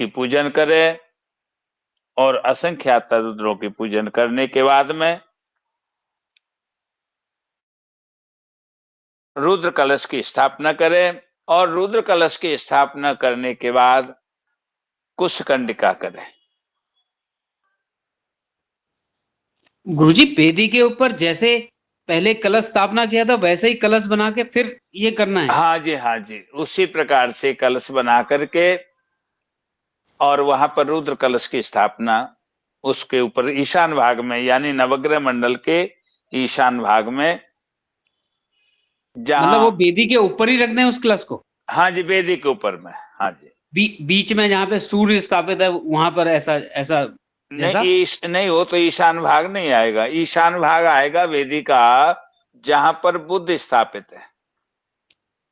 उसकी पूजन करें और असंख्यात रुद्रों की पूजन करने के बाद में रुद्र कलश की स्थापना करें और रुद्र कलश की स्थापना करने के बाद कुशकंडिका करें। गुरुजी बेदी के ऊपर जैसे पहले कलश स्थापना किया था वैसे ही कलश बना के फिर ये करना है? हाँ जी, हाँ जी, उसी प्रकार से कलश बना करके और वहां पर रुद्र कलश की स्थापना उसके ऊपर ईशान भाग में, यानी नवग्रह मंडल के ईशान भाग में, मतलब वो जहां, बेदी के ऊपर ही रखना है उस कलश को? हाँ जी, वेदी के ऊपर में, हाँ जी। बीच में जहाँ पे सूर्य स्थापित है वहां पर ऐसा ऐसा जैसा? नहीं, वो तो ईशान भाग नहीं आएगा। ईशान भाग आएगा वेदी का जहां पर बुद्ध स्थापित है,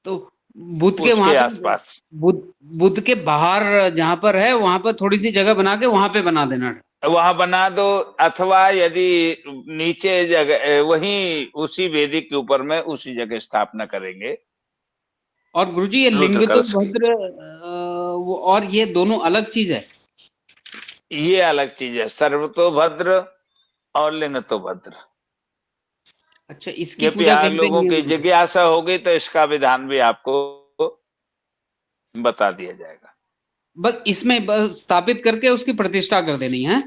तो बुद्ध के वहां उसके पे, आसपास। बुद्ध बुद्ध के बाहर जहां पर है वहां पर थोड़ी सी जगह बना के वहां पे बना देना। वहां बना दो, अथवा यदि नीचे जगह वहीं उसी वेदी के ऊपर में उसी जगह स्थापना करेंगे और गुरुजी ये लिंग रुद्र तो कलश की। भद्र वो और ये दोनों अलग चीज है? ये अलग चीज है, सर्वतोभद्र और लिंगतोभद्र। अच्छा, इसकी यदि पूजा आप कैसे लोगों की है की गुरुजी? जिज्ञासा होगी तो इसका विधान भी आपको बता दिया जाएगा। बस इसमें बस स्थापित करके उसकी प्रतिष्ठा कर देनी है?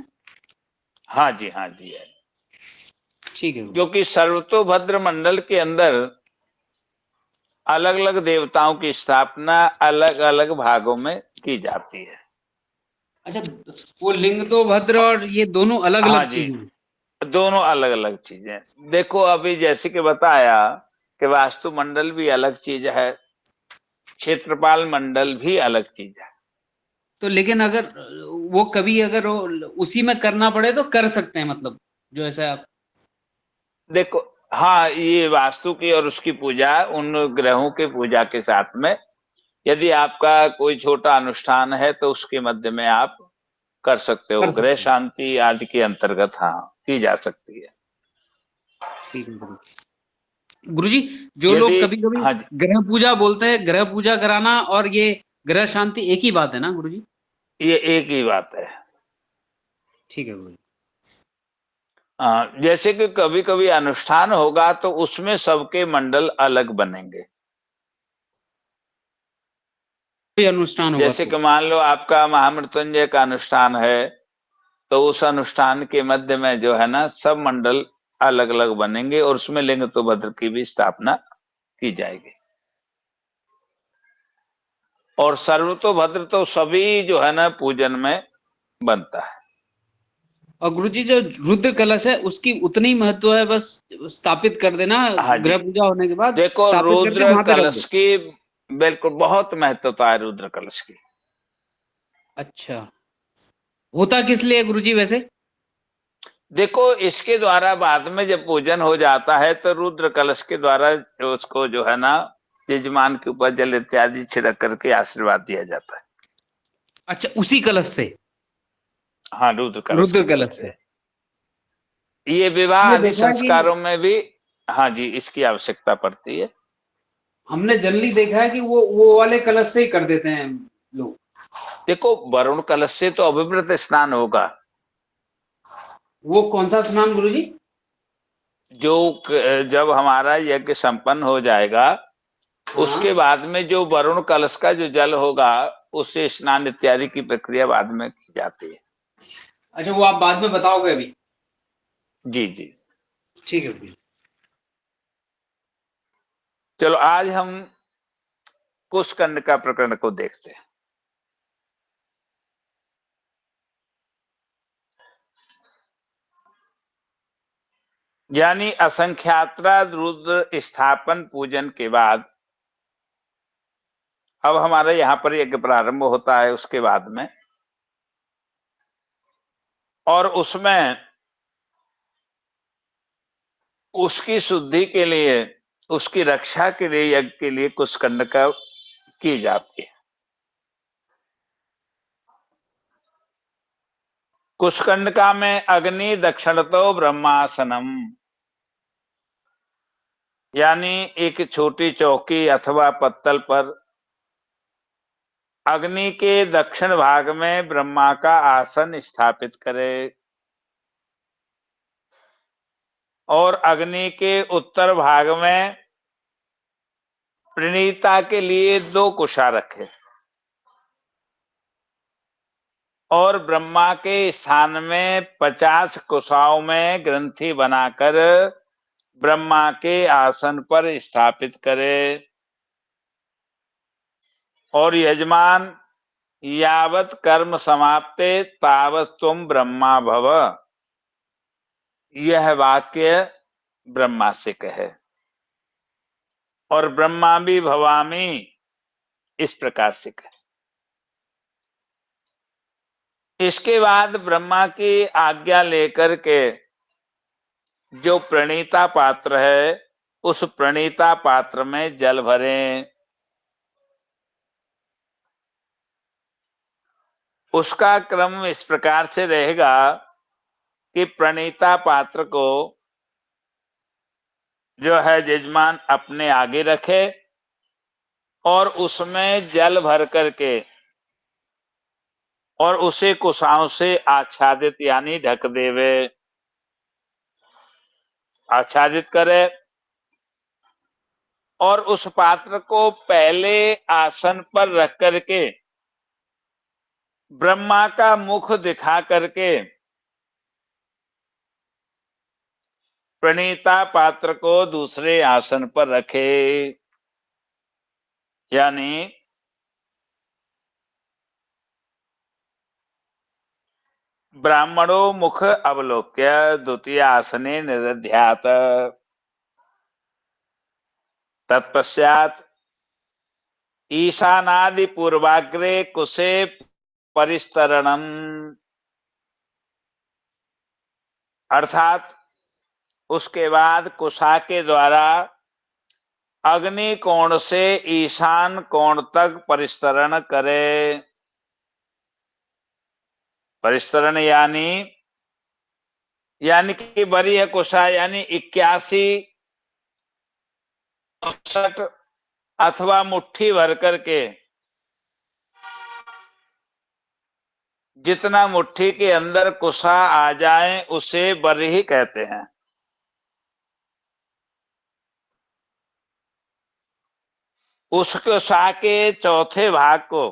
हाँ जी, हाँ जी है। ठीक है गुरुजी। क्योंकि सर्वतोभद्र मंडल के अंदर अलग अलग देवताओं की स्थापना अलग अलग भागों में की जाती है। अच्छा, वो लिंग तो भद्र और ये दोनों अलग हाँ अलग जी, चीजें हैं? दोनों अलग अलग चीजें। देखो अभी जैसे कि बताया कि वास्तु मंडल भी अलग चीज है, क्षेत्रपाल मंडल भी अलग चीज है। तो लेकिन अगर वो कभी अगर वो उसी में करना पड़े तो कर सकते हैं, मतलब जो ऐसा आप? देखो, हाँ, ये वास्तु की और उसकी पूजा उन ग्रहों के पूजा के साथ में, यदि आपका कोई छोटा अनुष्ठान है तो उसके मध्य में आप कर सकते हो, कर ग्रह सकते हैं। शांति आदि के अंतर्गत, हाँ, की जा सकती है। ठीक है गुरुजी। गुरुजी, जो यदि, लोग कभी कभी हाँ जी, ग्रह पूजा बोलते हैं, ग्रह पूजा कराना और ये ग्रह शांति एक ही बात है ना गुरुजी? ये एक ही बात है। ठीक है गुरुजी। जैसे कि कभी कभी अनुष्ठान होगा तो उसमें सबके मंडल अलग बनेंगे। कोई अनुष्ठान होगा जैसे तो? कि मान लो आपका महामृत्युंजय का अनुष्ठान है, तो उस अनुष्ठान के मध्य में जो है ना सब मंडल अलग अलग बनेंगे और उसमें लिंग तो भद्र की भी स्थापना की जाएगी। और सर्वतोभद्र तो सभी जो है ना पूजन में बनता है। और गुरुजी जो रुद्र कलश है उसकी उतनी ही महत्व है, बस स्थापित कर देना हाँ जी, ग्रह पूजा होने के बाद, देखो स्थापित करके रुद्र वहां पे रख दो। कलश की बिल्कुल बहुत महत्वता है, रुद्र कलश की। अच्छा, होता किस लिए है गुरुजी वैसे? देखो इसके द्वारा बाद में जब पूजन हो जाता है तो रुद्र कलश के द्वारा उसको जो है ना यजमान के ऊपर जल इत्यादि छिड़क करके आशीर्वाद दिया जाता है। अच्छा, उसी कलश से? हाँ, रुद्र कलश रुद्र के जल कलश से। से? ये विवाह हमने आदि देखा है कि संस्कारों में भी, हाँ जी, इसकी आवश्यकता पड़ती है। हमने जनरली देखा है कि वो वाले कलश से ही कर देते हैं लोग। देखो वरुण कलश से तो अभिवृत स्नान होगा। वो कौन सा स्नान गुरुजी? जो जब हमारा यज्ञ संपन्न हो जाएगा हाँ। उसके बाद में जो वरुण कलश का जो जल होगा उससे स्नान इत्यादि की प्रक्रिया बाद में की जाती है। अच्छा, वो आप बाद में बताओगे अभी? जी जी। ठीक है गुरुजी। चलो आज हम कुशकंड का प्रकरण को देखते हैं। यानी असंख्यात्रा रुद्र स्थापन पूजन के बाद अब हमारा यहाँ पर यज्ञ प्रारंभ होता है उसके बाद में, और उसमें उसकी शुद्धि के लिए, उसकी रक्षा के लिए यज्ञ के लिए कुशकंड का की जाती है। कुशकंडका में अग्नि दक्षिणतो ब्रह्मासनम, यानी एक छोटी चौकी अथवा पत्तल पर अग्नि के दक्षिण भाग में ब्रह्मा का आसन स्थापित करे और अग्नि के उत्तर भाग में प्रणीता के लिए 2 कुशा रखे और ब्रह्मा के स्थान में 50 कुशाओं में ग्रंथि बनाकर ब्रह्मा के आसन पर स्थापित करे और यजमान यावत कर्म समाप्ते तावत तुम ब्रह्मा भव, यह वाक्य ब्रह्मा से कहे और ब्रह्मा भी भवामी इस प्रकार से कहे। इसके बाद ब्रह्मा की आज्ञा लेकर के जो प्रणीता पात्र है उस प्रणीता पात्र में जल भरें। उसका क्रम इस प्रकार से रहेगा कि प्रणीता पात्र को जो है यजमान अपने आगे रखे और उसमें जल भर करके और उसे कुशाओं से आच्छादित यानी ढक देवे, आच्छादित करे और उस पात्र को पहले आसन पर रख करके ब्रह्मा का मुख दिखा करके प्रणीता पात्र को दूसरे आसन पर रखे, यानी ब्राह्मणो मुख अवलोक्य द्वितीय आसने निदध्यात। तत्पश्चात ईशानादि पूर्वाग्रे कुशे परिस्तरणम, अर्थात उसके बाद कुशा के द्वारा अग्नि कोण से ईशान कोण तक परिस्तरण करे। परिस्तरण यानी कि बरी कुशा यानी 81 64 अथवा मुट्ठी भर करके जितना मुट्ठी के अंदर कुशा आ जाए उसे बरही कहते हैं। उस कुशा के चौथे भाग को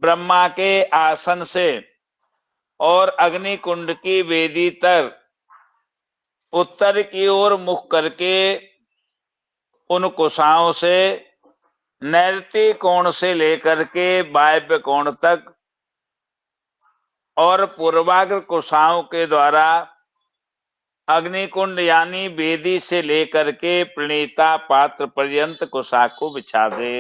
ब्रह्मा के आसन से और अग्नि कुंड की वेदी तक उत्तर की ओर मुख करके उन कुशाओं से नैऋत्य कोण से लेकर के वायव्य कोण तक और पूर्वाग्र कुशाओं के द्वारा अग्निकुंड यानी वेदी से लेकर के प्रणीता पात्र पर्यंत कुशा को बिछा दे।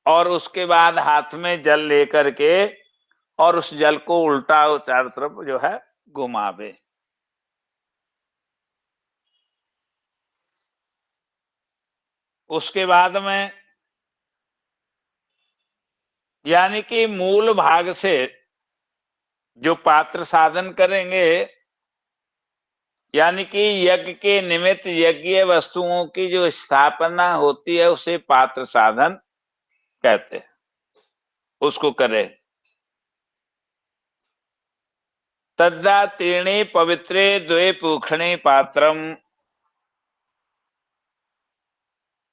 और उसके बाद हाथ में जल लेकर के और उस जल को उल्टा चारों तरफ जो है घुमावे। उसके बाद में यानी कि मूल भाग से जो पात्र साधन करेंगे, यानी कि यज्ञ के निमित्त यज्ञ वस्तुओं की जो स्थापना होती है उसे पात्र साधन कहते हैं, उसको करे। तद्दा तीर्णे पवित्रे द्वे पूक्षणे पात्रम,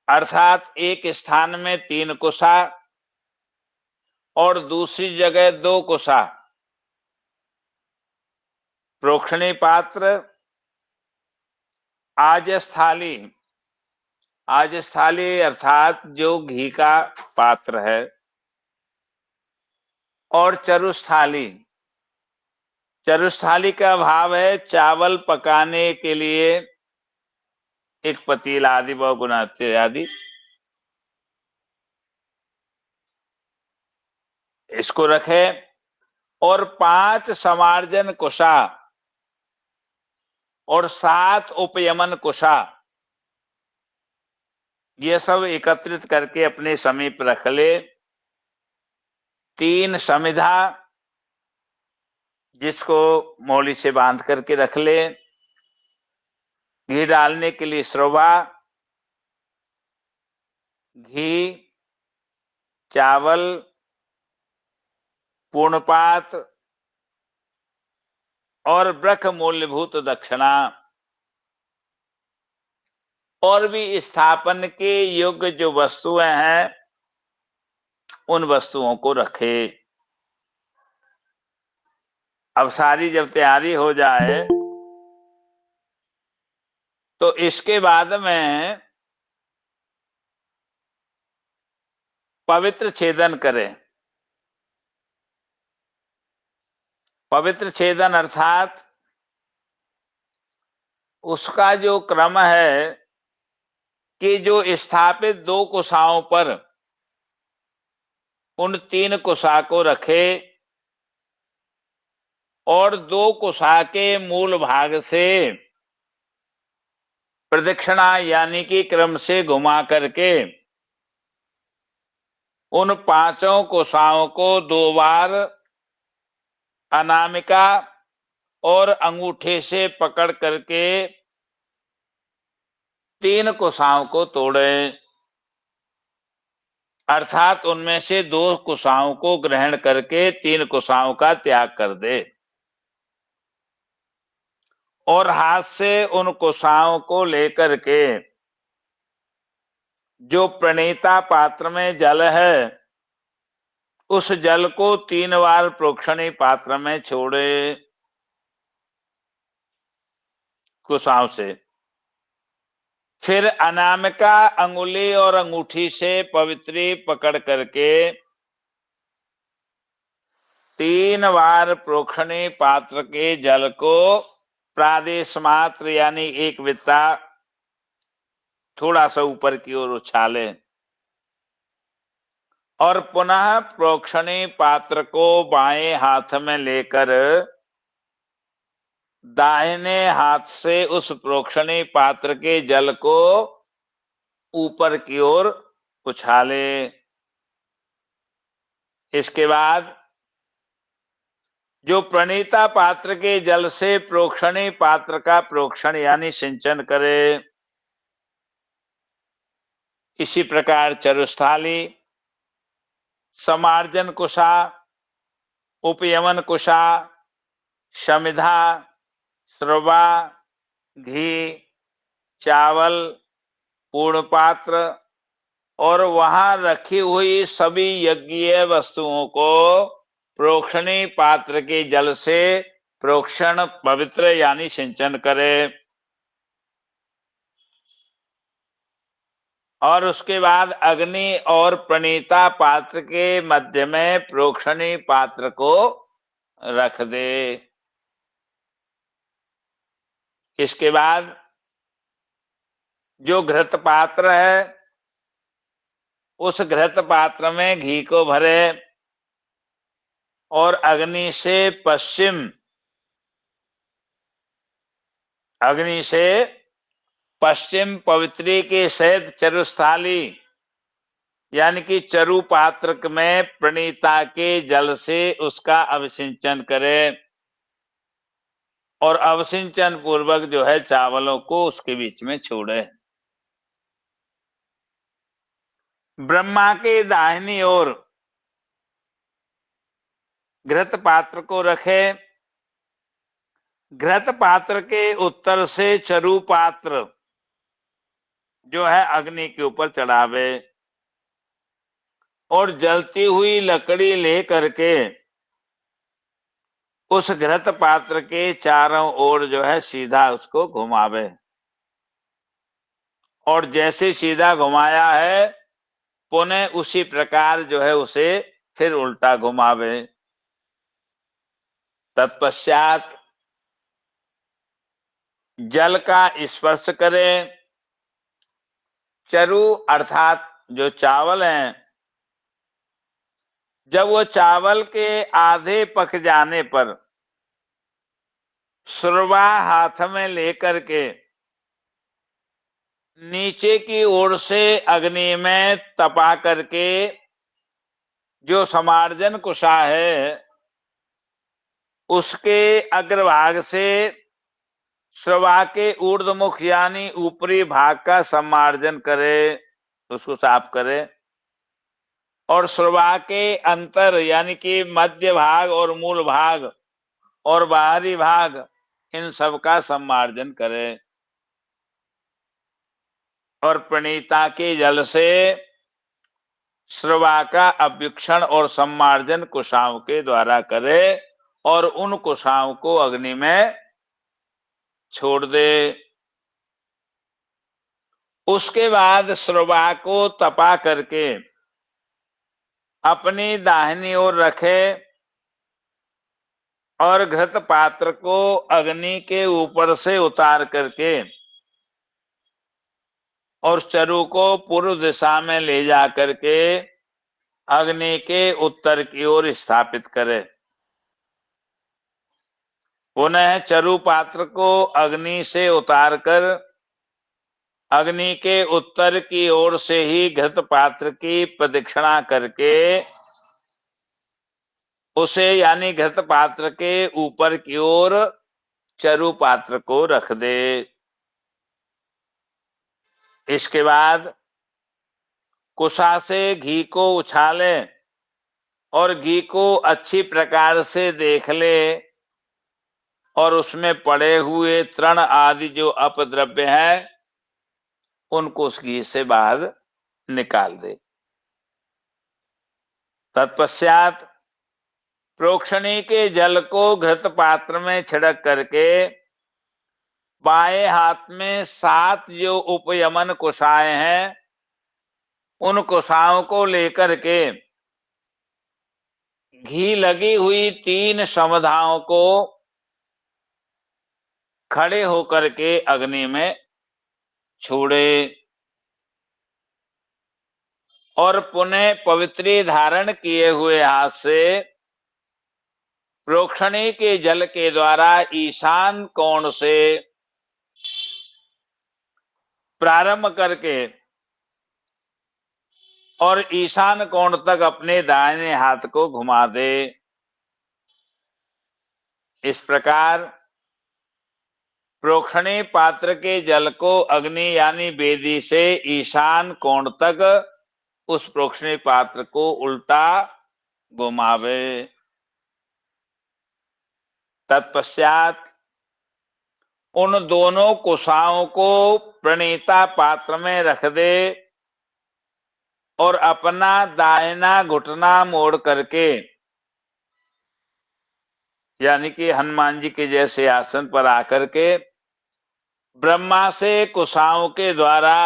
अर्थात एक स्थान में 3 कुशा और दूसरी जगह 2 कुशा। प्रोक्षणी पात्र, आजस्थाली, आजस्थाली अर्थात जो घी का पात्र है, और चरुस्थाली, चरुस्थाली का भाव है चावल पकाने के लिए एक पतीला आदि बहुगुणा आदि। इसको रखे और 5 समार्जन कुशा और 7 उपयमन कुशा, ये सब एकत्रित करके अपने समीप रख ले। 3 समिधा, जिसको मौली से बांध करके रख ले। घी डालने के लिए स्रवा, घी, चावल, पूर्णपात और ब्रह्म मूल्यभूत दक्षिणा, और भी स्थापन के योग्य जो वस्तुएं हैं उन वस्तुओं को रखे। अब सारी जब तैयारी हो जाए तो इसके बाद में पवित्र छेदन करें। पवित्र छेदन अर्थात उसका जो क्रम है कि जो स्थापित 2 कुशाओं पर उन 3 कुशा को रखे और 2 कुशा के मूल भाग से प्रदक्षिणा यानी कि क्रम से घुमा करके उन 5 कुशाओं को 2 बार अनामिका और अंगूठे से पकड़ करके 3 कुशाओं को तोड़े, अर्थात उनमें से 2 कुशाओं को ग्रहण करके 3 कुशाओं का त्याग कर दे और हाथ से उन कुशाओं को लेकर के जो प्रणीता पात्र में जल है उस जल को 3 बार प्रोक्षणी पात्र में छोड़े कुशाओं से। फिर अनामिका अंगुली और अंगूठी से पवित्री पकड़ करके 3 बार प्रोक्षणी पात्र के जल को प्रादेश मात्र यानी 1 बित्ता थोड़ा सा ऊपर की ओर उछाले और पुनः प्रोक्षणी पात्र को बाएं हाथ में लेकर दाहिने हाथ से उस प्रोक्षणी पात्र के जल को ऊपर की ओर उछाले। इसके बाद जो प्रणीता पात्र के जल से प्रोक्षणी पात्र का प्रोक्षण यानी सिंचन करे। इसी प्रकार चरुस्थाली, समार्जन कुशा, उपयमन कुशा, समिधा, स्रवा, घी, चावल, पूर्ण पात्र और वहां रखी हुई सभी यज्ञीय वस्तुओं को प्रोक्षणी पात्र के जल से प्रोक्षण पवित्र यानी सिंचन करे और उसके बाद अग्नि और प्रणीता पात्र के मध्य में प्रोक्षणी पात्र को रख दे। इसके बाद जो घृत पात्र है उस घृत पात्र में घी को भरे और अग्नि से पश्चिम पवित्री के सहित चरुस्थाली यानी कि चरु पात्र में प्रणीता के जल से उसका अभिसिंचन करे और अवसिंचन पूर्वक जो है चावलों को उसके बीच में छोड़े। ब्रह्मा के दाहिनी ओर घृत पात्र को रखे, घृत पात्र के उत्तर से चरु पात्र जो है अग्नि के ऊपर चढ़ावे और जलती हुई लकड़ी ले करके उस घृत पात्र के चारों ओर जो है सीधा उसको घुमावे और जैसे सीधा घुमाया है पुनः उसी प्रकार जो है उसे फिर उल्टा घुमावे। तत्पश्चात जल का स्पर्श करें, चरु अर्थात जो चावल हैं जब वो चावल के आधे पक जाने पर सुरवा हाथ में लेकर के नीचे की ओर से अग्नि में तपा करके जो समार्जन कुशा है उसके अग्रभाग से श्रवा के ऊर्ध्वमुख यानी ऊपरी भाग का सम्मार्जन करे, उसको साफ करे, और श्रवा के अंतर यानी कि मध्य भाग और मूल भाग और बाहरी भाग इन सब का सम्मार्जन करे, और प्रणीता के जल से श्रवा का अभ्युक्षण और सम्मार्जन कुशाओं के द्वारा करे और उन कुशाओं को अग्नि में छोड़ दे। उसके बाद श्रवा को तपा करके अपनी दाहिनी ओर रखे और घृत पात्र को अग्नि के ऊपर से उतार करके और चरु को पूर्व दिशा में ले जा करके अग्नि के उत्तर की ओर स्थापित करे। पुनः चरु पात्र को अग्नि से उतार कर अग्नि के उत्तर की ओर से ही घृत पात्र की प्रदक्षिणा करके उसे यानी घृत पात्र के ऊपर की ओर चरु पात्र को रख दे। इसके बाद कुशा से घी को उछाले और घी को अच्छी प्रकार से देख ले और उसमें पड़े हुए तृण आदि जो अपद्रव्य है उनको उस घी से बाहर निकाल दे। तत्पश्चात प्रोक्षणी के जल को घृत पात्र में छिड़क करके बाएं हाथ में 7 जो उपयमन कुशाएं हैं उन कुशाओं को लेकर के घी लगी हुई 3 समधाओं को खड़े होकर के अग्नि में छोड़े और पुनः पवित्री धारण किए हुए हाथ से प्रोक्षणी के जल के द्वारा ईशान कोण से प्रारंभ करके और ईशान कोण तक अपने दाहिने हाथ को घुमा दे। इस प्रकार प्रोक्षणी पात्र के जल को अग्नि यानी वेदी से ईशान कोण तक उस प्रोक्षणी पात्र को उल्टा घुमावे। तत्पश्चात उन दोनों कुशाओं को प्रणीता पात्र में रख दे और अपना दाहिना घुटना मोड़ करके यानी कि हनुमान जी के जैसे आसन पर आकर के ब्रह्मा से कुशाओं के द्वारा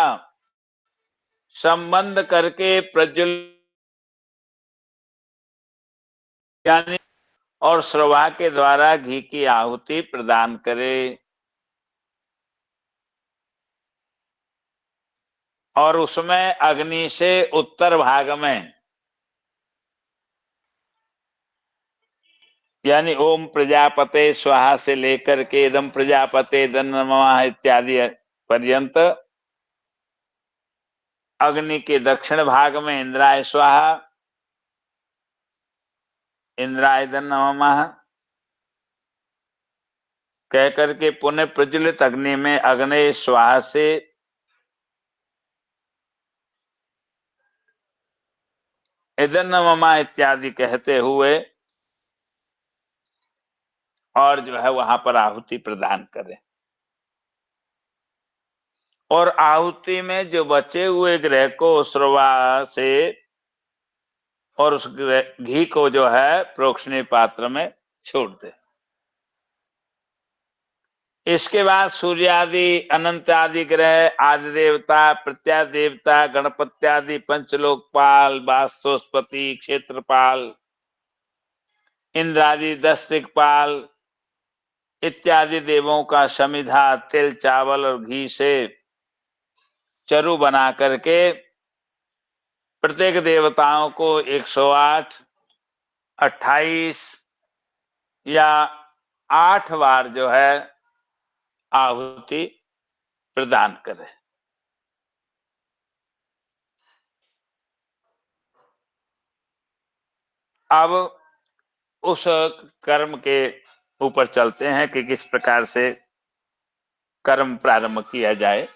संबंध करके प्रज्वल यानी और श्रवा के द्वारा घी की आहुति प्रदान करे और उसमें अग्नि से उत्तर भाग में यानी ओम प्रजापते स्वाहा से लेकर के इदम प्रजापते नमः इत्यादि पर्यंत अग्नि के दक्षिण भाग में इंद्राय स्वाहा इंद्राय नमः कह करके पुनः प्रज्वलित अग्नि में अग्नि स्वाहा से इदन नमः इत्यादि कहते हुए और जो है वहां पर आहुति प्रदान करें और आहुति में जो बचे हुए ग्रह को श्रवा से और उस घी को जो है प्रोक्षणी पात्र में छोड़ दे। इसके बाद सूर्य आदि अनंत आदि ग्रह आदि देवता प्रत्या देवता गणपत्यादि पंचलोकपाल वास्तुस्पति क्षेत्रपाल इंद्रादि 10 दिक्पाल इत्यादि देवों का समिधा तिल चावल और घी से चरु बना करके प्रत्येक देवताओं को 108 28 या 8 बार जो है आहुति प्रदान करें। अब उस कर्म के ऊपर चलते हैं कि किस प्रकार से कर्म प्रारंभ किया जाए।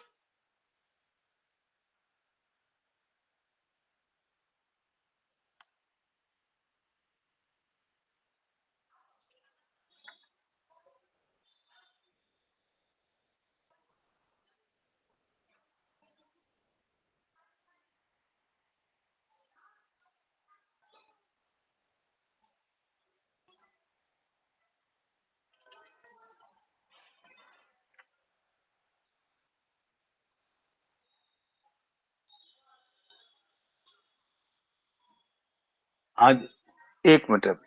आज 1 मिनट